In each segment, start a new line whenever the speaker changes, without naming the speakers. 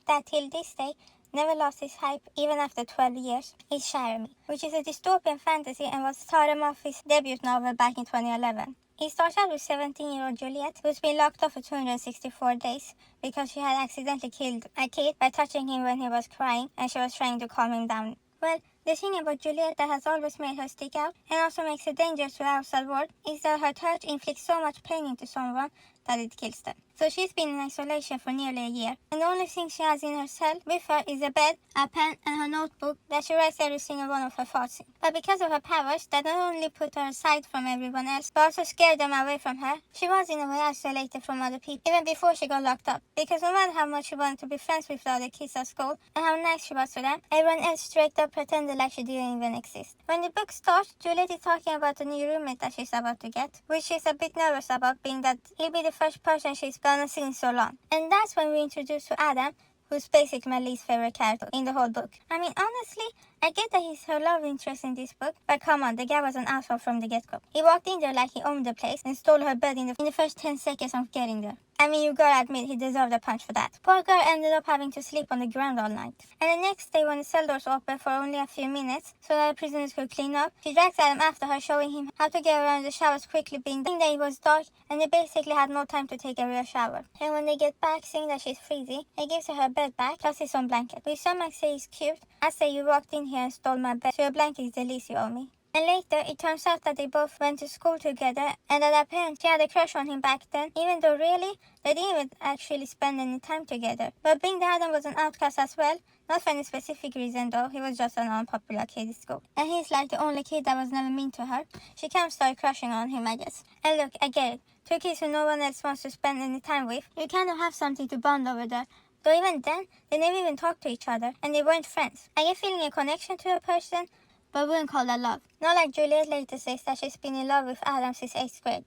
that till this day never lost its hype even after 12 years, is Shatter Me, which is a dystopian fantasy and was Tarem Murphy's debut novel back in 2011. It starts out with 17-year-old Juliet, who's been locked up for 264 days because she had accidentally killed a kid by touching him when he was crying and she was trying to calm him down. Well, the thing about Juliet that has always made her stick out and also makes her dangerous to the outside world is that her touch inflicts so much pain into someone that it kills them. So she's been in isolation for nearly a year, and the only thing she has in her cell with her is a bed, a pen, and her notebook that she writes every single one of her thoughts in. But because of her powers that not only put her aside from everyone else, but also scared them away from her, she was in a way isolated from other people, even before she got locked up. Because no matter how much she wanted to be friends with the other kids at school, and how nice she was to them, everyone else straight up pretended like she didn't even exist. When the book starts, Juliet is talking about the new roommate that she's about to get, which she's a bit nervous about, being that he'll be the first person she's gonna see in so long. And that's when we're introduced to Adam, who's basically my least favorite character in the whole book. I mean, honestly, I get that he's her love interest in this book, but come on, the guy was an asshole from the get-go. He walked in there like he owned the place and stole her bed in the first 10 seconds of getting there. I mean, you gotta admit he deserved a punch for that. Poor girl ended up having to sleep on the ground all night. And the next day, when the cell doors opened for only a few minutes so that the prisoners could clean up, she drags Adam after her, showing him how to get around the showers quickly, being that it was dark and they basically had no time to take a real shower. And when they get back, seeing that she's freezing, he gives her bed back plus his own blanket, which some might say is cute. I say, you walked in here and stole my bed, so your blanket is the least you owe me. And later, it turns out that they both went to school together and that apparently she had a crush on him back then, even though really, they didn't even actually spend any time together. But being that Adam was an outcast as well, not for any specific reason though, he was just an unpopular kid at school. And he's like the only kid that was never mean to her. She can't start crushing on him, I guess. And look, I get it. Two kids who no one else wants to spend any time with, you kind of have something to bond over there. Though even then, they never even talked to each other, and they weren't friends. I get feeling a connection to a person, but wouldn't call that love. Not like Juliet later says that she's been in love with Adam since 8th grade.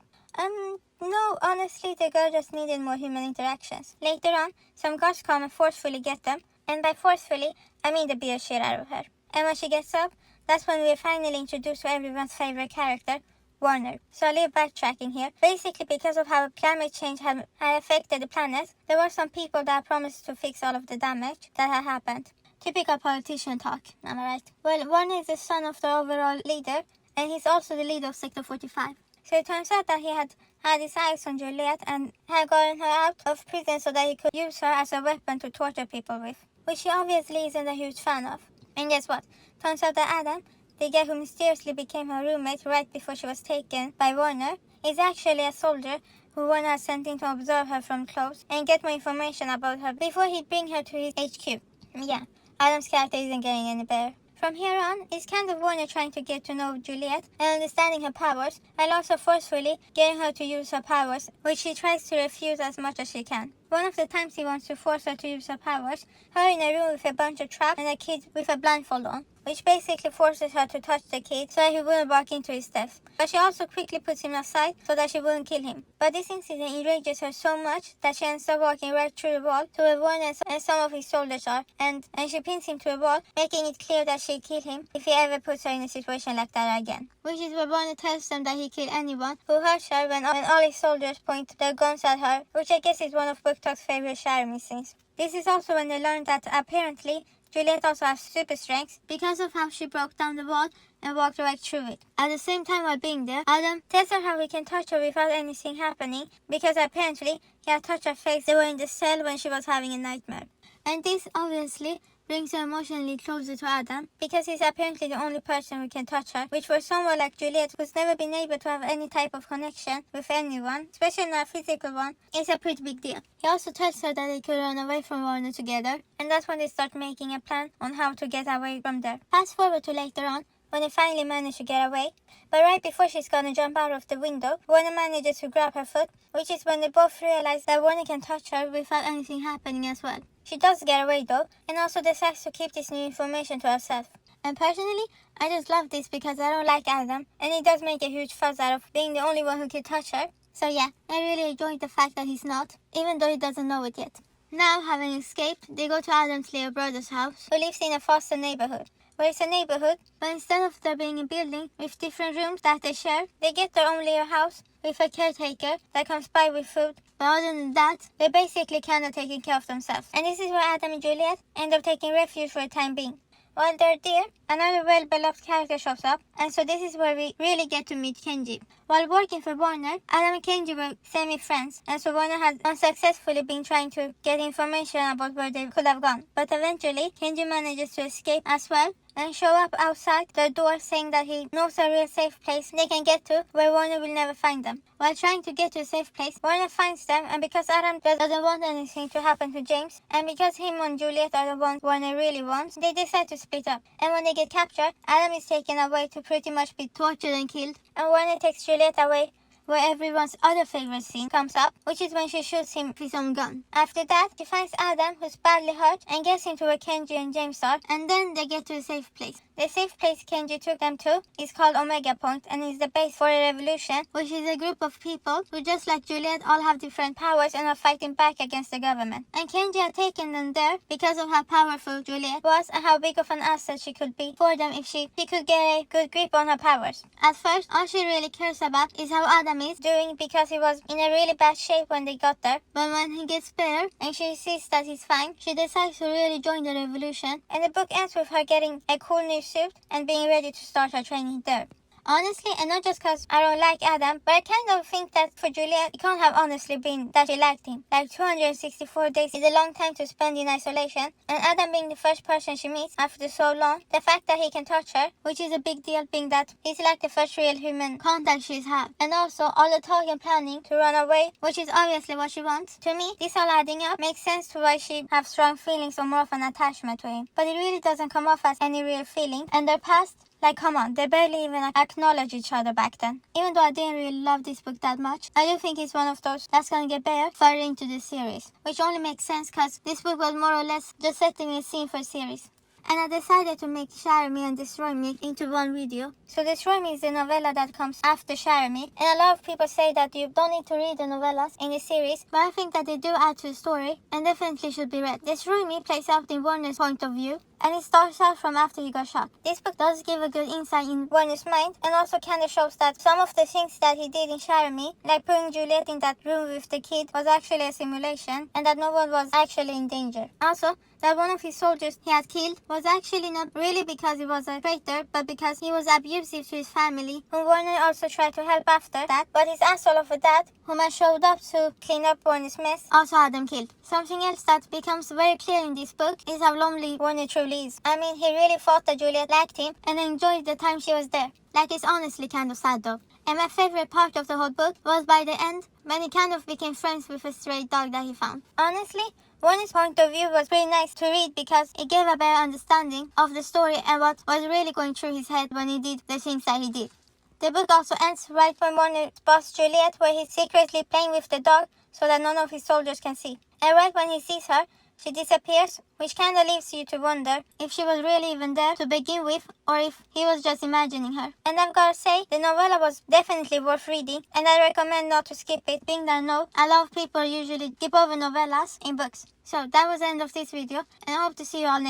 No, honestly, the girl just needed more human interactions. Later on, some guards come and forcefully get them, and by forcefully, I mean they beat the shit out of her. And when she gets up, that's when we are finally introduced to everyone's favorite character, Warner. So a little backtracking here. Basically, because of how climate change had affected the planet, there were some people that promised to fix all of the damage that had happened. Typical politician talk, am I right? Well, Warner is the son of the overall leader, and he's also the leader of Sector 45. So it turns out that he had his eyes on Juliet and had gotten her out of prison so that he could use her as a weapon to torture people with, which he obviously isn't a huge fan of. And guess what? Turns out that Adam, the guy who mysteriously became her roommate right before she was taken by Warner, is actually a soldier who Warner had sent in to observe her from close and get more information about her before he'd bring her to his HQ. Yeah, Adam's character isn't getting any better. From here on, it's kind of Warner trying to get to know Juliet and understanding her powers, while also forcefully getting her to use her powers, which she tries to refuse as much as she can. One of the times he wants to force her to use her powers, her in a room with a bunch of traps and a kid with a blindfold on, which basically forces her to touch the kid so that he wouldn't walk into his death. But she also quickly puts him aside so that she wouldn't kill him. But this incident enrages her so much that she ends up walking right through the wall to where Warner and some of his soldiers are, and she pins him to a wall, making it clear that she'll kill him if he ever puts her in a situation like that again. Which is where Warner tells them that he'll kill anyone who hurts her when all his soldiers point their guns at her, which I guess is one of Book Talk's favorite Shatter Me scenes. This is also when they learn that apparently Juliet also has super strength because of how she broke down the wall and walked right through it. At the same time while being there, Adam tells her how he can touch her without anything happening because apparently he had touched her face they were in the cell when she was having a nightmare. And this obviously brings her emotionally closer to Adam because he's apparently the only person who can touch her, which for someone like Juliet who's never been able to have any type of connection with anyone, especially not a physical one, is a pretty big deal. He also tells her that they could run away from Warner together, and that's when they start making a plan on how to get away from there. Fast forward to later on, when they finally manage to get away, but right before she's gonna jump out of the window, Warner manages to grab her foot, which is when they both realize that Warner can touch her without anything happening as well. She does get away though, and also decides to keep this new information to herself. And personally, I just love this because I don't like Adam, and he does make a huge fuss out of being the only one who can touch her. So yeah, I really enjoyed the fact that he's not, even though he doesn't know it yet. Now, having escaped, they go to Adam's little brother's house, who lives in a foster neighborhood. Where it's a neighborhood, but instead of there being a building with different rooms that they share, they get their own little house with a caretaker that comes by with food. But other than that, they're basically kind of taking care of themselves. And this is where Adam and Juliet end up taking refuge for the time being. While they're there, another well-beloved character shows up, and so this is where we really get to meet Kenji. While working for Warner, Adam and Kenji were semi-friends, and so Warner had unsuccessfully been trying to get information about where they could have gone. But eventually, Kenji manages to escape as well, and show up outside their door saying that he knows a real safe place they can get to where Warner will never find them. While trying to get to a safe place, Warner finds them, and because Adam doesn't want anything to happen to James, and because him and Juliet are the ones Warner really wants, they decide to split up. And when they get captured, Adam is taken away to pretty much be tortured and killed, and Warner takes Juliet away where everyone's other favorite scene comes up, which is when she shoots him with his own gun. After that, she finds Adam, who's badly hurt, and gets him to where Kenji and James are, and then they get to a safe place. The safe place Kenji took them to is called Omega Point and is the base for a revolution, which is a group of people who, just like Juliet, all have different powers and are fighting back against the government. And Kenji had taken them there because of how powerful Juliet was and how big of an asset she could be for them if she could get a good grip on her powers. At first, all she really cares about is how Adam is doing because he was in a really bad shape when they got there. But when he gets better and she sees that he's fine, she decides to really join the revolution. And the book ends with her getting a cool new suit and being ready to start her training there. Honestly, and not just because I don't like Adam, but I kind of think that for Juliet, it can't have honestly been that she liked him. Like 264 days is a long time to spend in isolation, and Adam being the first person she meets after so long, the fact that he can touch her, which is a big deal being that he's like the first real human contact she's had. And also all the talk and planning to run away, which is obviously what she wants. To me, this all adding up makes sense to why she have strong feelings or more of an attachment to him. But it really doesn't come off as any real feeling, and their past, like, come on, they barely even acknowledge each other back then. Even though I didn't really love this book that much, I do think it's one of those that's gonna get better further into the series. Which only makes sense because this book was more or less just setting a scene for a series. And I decided to make Shatter Me and Destroy Me into one video. So Destroy Me is the novella that comes after Shatter Me, and a lot of people say that you don't need to read the novellas in the series, but I think that they do add to the story and definitely should be read. Destroy Me plays out in Warner's point of view, and it starts out from after he got shot. This book does give a good insight in Warner's mind, and also kind of shows that some of the things that he did in Shatter Me, like putting Juliet in that room with the kid, was actually a simulation, and that no one was actually in danger. Also, that one of his soldiers he had killed was actually not really because he was a traitor, but because he was abusive to his family, whom Warner also tried to help after that, but his asshole of a dad, whom I showed up to clean up Warner's mess, also had them killed. Something else that becomes very clear in this book is how lonely Warner truly is. I mean, he really thought that Juliet liked him and enjoyed the time she was there. Like, it's honestly kind of sad though. And my favorite part of the whole book was by the end, when he kind of became friends with a stray dog that he found. Honestly, Warner's point of view was pretty nice to read because it gave a better understanding of the story and what was really going through his head when he did the things that he did. The book also ends right when Warner spots Juliet, where he's secretly playing with the dog so that none of his soldiers can see. And right when he sees her, she disappears, which kinda leaves you to wonder if she was really even there to begin with or if he was just imagining her. And I've gotta say, the novella was definitely worth reading, and I recommend not to skip it, being that a lot of people usually skip over novellas in books. So that was the end of this video, and I hope to see you all next time.